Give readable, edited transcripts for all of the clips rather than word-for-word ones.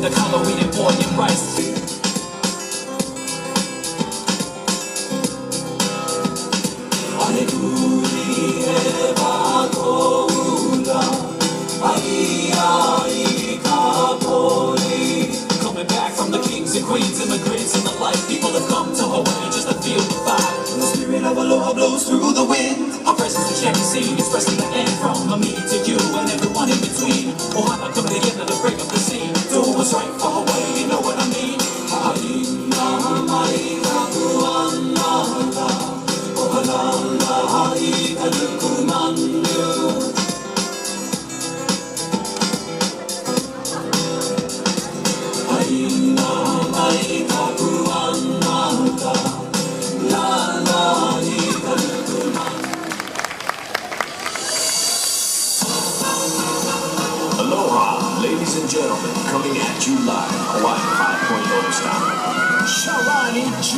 with the color we did boy and rice. Coming back from the kings and queens, immigrants and the like. People have come to Hawaii just to feel the vibe. The spirit of aloha blows through the wind. Our presence is sharing seen, expressing the end from me to you and everyone in between. Ohana coming together to break up the scene. Do what's right for Hawaii, you know what I mean. Haina mai kapuana, ohalala hai kalukumanu. Aloha, ladies and gentlemen, coming at you live, Hawaii 5.0 style. Shalani G.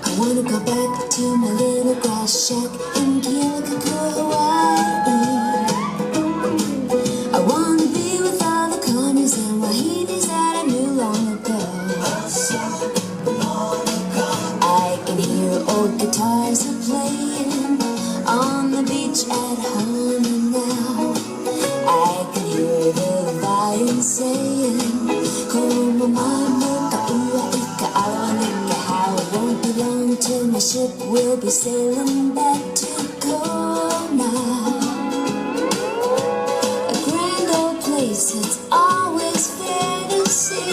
I wanna go back to my little grass shack in Kealakekua, Hawaii. I wanna be with all the Connies and Wahinis that I knew long ago. I can hear old guitars are playing on the beach at home now. I can hear the violins saying, "Como mama kaua ika awanika," how it won't be long till my ship will be sailing back to Kona. A grand old place that's always fair to see.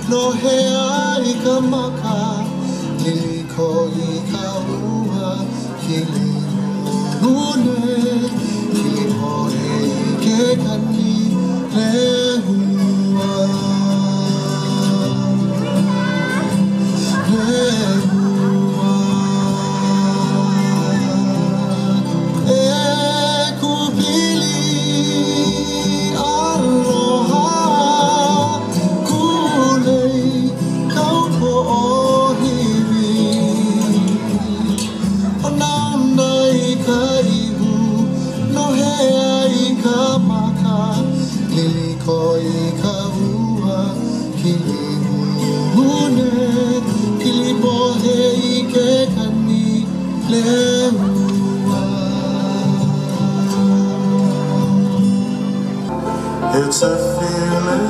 No hea I ka maka, liliko I ka ua, kili hune, kili hore I ke kani, le hua. Le hua. E kupili aloha, it's a feeling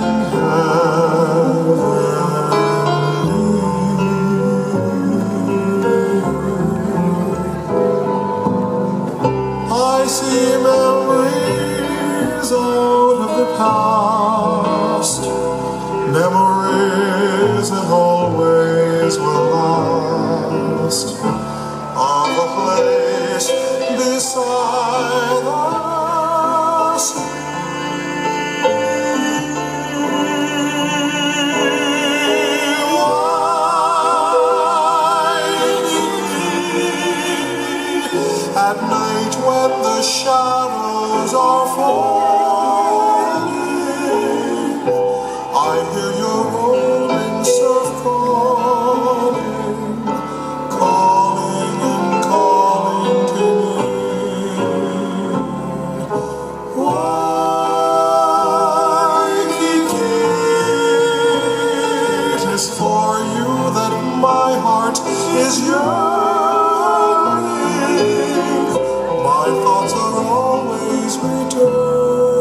I see memories out of the past, memories that always will last, of a place beside the sea. At night when the shadows are falling, I hear your rolling surf calling, calling and calling to me. Waikiki, it is for you that my heart is yearning. My thoughts are always returning.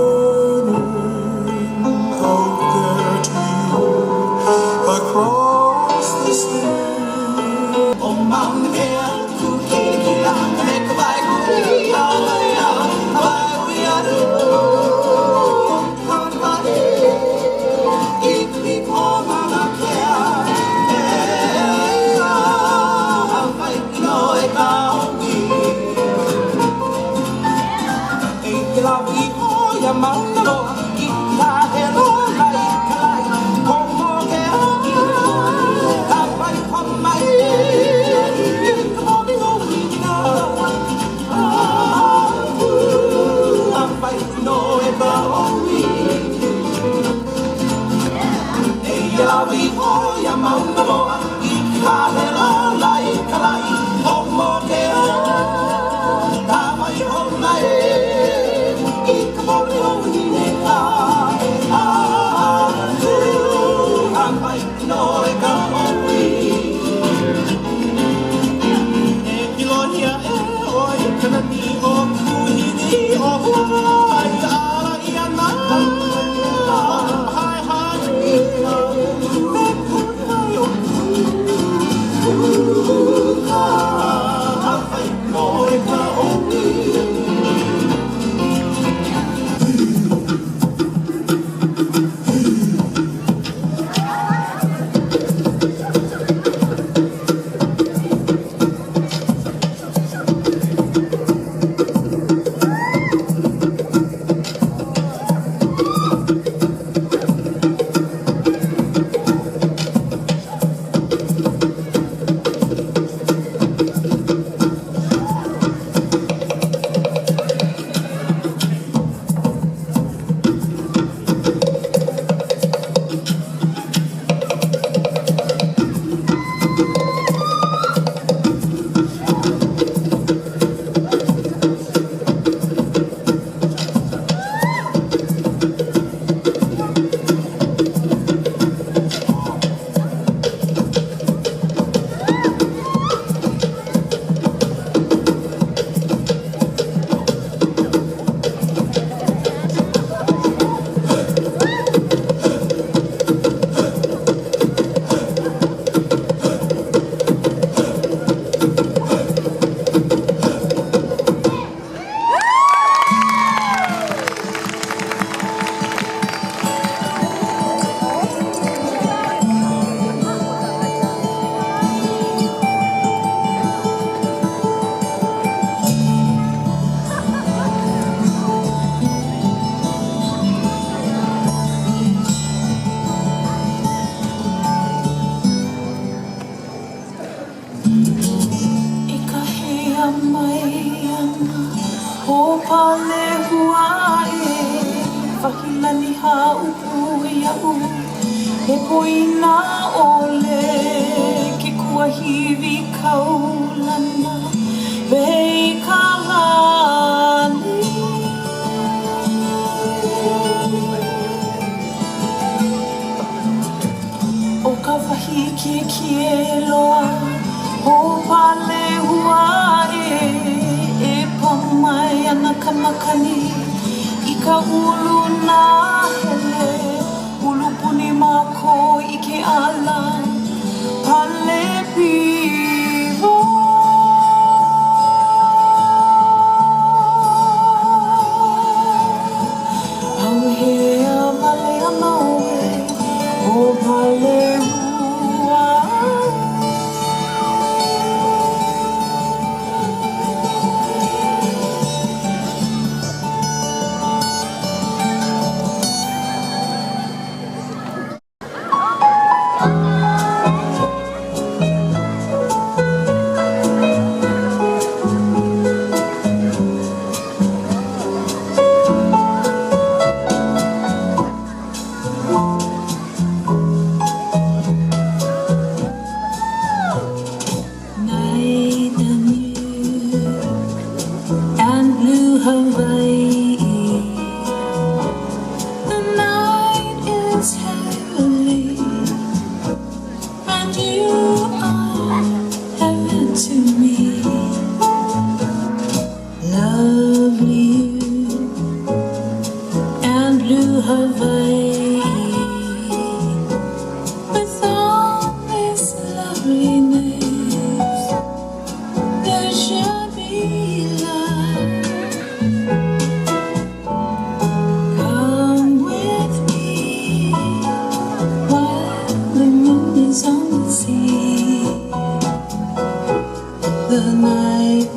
night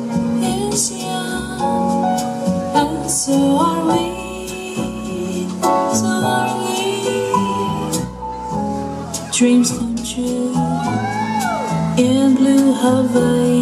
is young, and so are we. dreams come true in blue Hawaii.